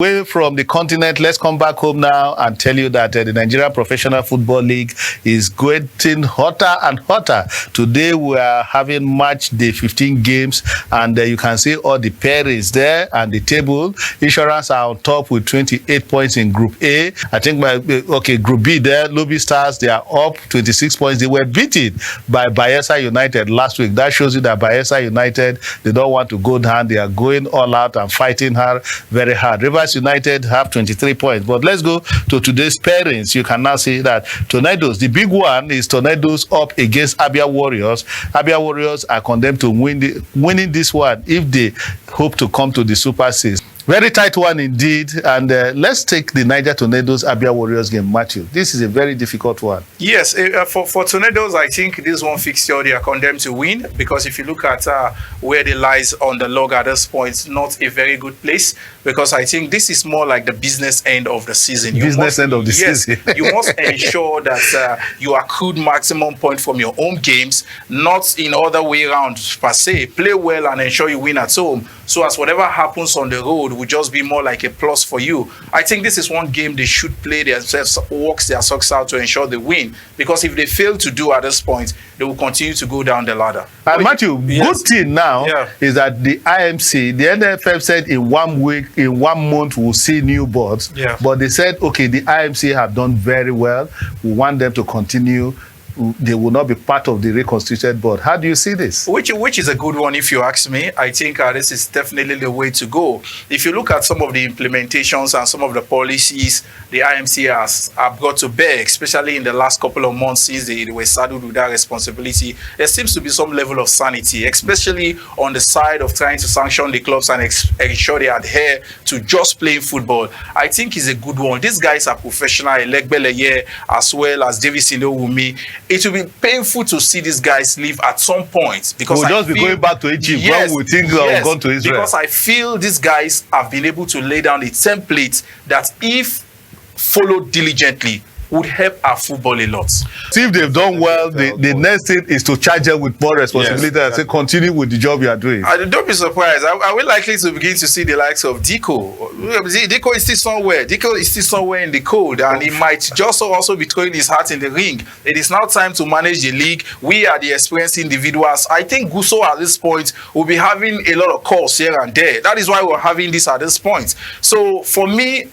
Away from the continent, let's come back home now and tell you that the Nigerian Professional Football League is getting hotter and hotter. Today we are having match day 15 games, and you can see all the pairings there and the table. Insurance are on top with 28 points in Group A. I think Group B there, Lobby Stars, they are up 26 points. They were beaten by Bayelsa United last week. That shows you that Bayelsa United, they don't want to go down. They are going all out and fighting hard, very hard. Rivers United have 23 points. But let's go to today's pairings. You can now see that Tornadoes, the big one is Tornadoes up against Abia Warriors. Abia Warriors are condemned to winning this one if they hope to come to the Super 6. Very tight one indeed. And let's take the Niger Tornadoes Abia Warriors game, Matthew. This is a very difficult one. Yes, for Tornadoes, I think this one fixture they are condemned to win, because if you look at where they lies on the log at this point, not a very good place, because I think this is more like the business end of the season. End of the season. You must ensure that you accrued maximum point from your own games, not in other way around per se. Play well and ensure you win at home, so as whatever happens on the road will just be more like a plus for you. I think this is one game they should play themselves, works their socks out to ensure they win, because if they fail to do at this point, they will continue to go down the ladder. Matthew, yes. Good thing now is that the IMC, the NFF said in 1 week, in 1 month, we'll see new boards. But they said, okay, the IMC have done very well. We want them to continue. They will not be part of the reconstituted board. How do you see this? Which is a good one, if you ask me. I think this is definitely the way to go. If you look at some of the implementations and some of the policies the IMC have got to bear, especially in the last couple of months since they were saddled with that responsibility, there seems to be some level of sanity, especially on the side of trying to sanction the clubs and ensure they adhere to just playing football. I think it's a good one. These guys are professional, Elegbeleye, as well as Davis Inowumi. It will be painful to see these guys leave at some point, because we'll just be going back to Egypt when we think we've gone to Israel. Because I feel these guys have been able to lay down a template that, if followed diligently, would help our football a lot. See, if they've done well, the next thing is to charge them with more responsibility and say, continue with the job you are doing. Don't be surprised. Are we likely to begin to see the likes of Diko? Diko is still somewhere. Diko is still somewhere in the cold, and he might just also be throwing his hat in the ring. It is now time to manage the league. We are the experienced individuals. I think Guso at this point will be having a lot of calls here and there. That is why we're having this at this point. So for me,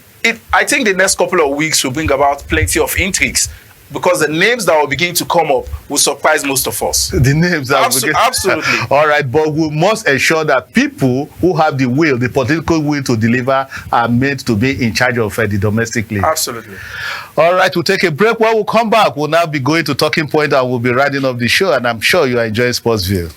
I think the next couple of weeks will bring about plenty of intrigues, because the names that will begin to come up will surprise most of us. The names that absolutely. All right, but we must ensure that people who have the will, the political will to deliver, are made to be in charge of the domestic league. Absolutely. All right, we'll take a break. When we come back, we'll now be going to Talking Point and we'll be riding off the show, and I'm sure you are enjoying Sportsville.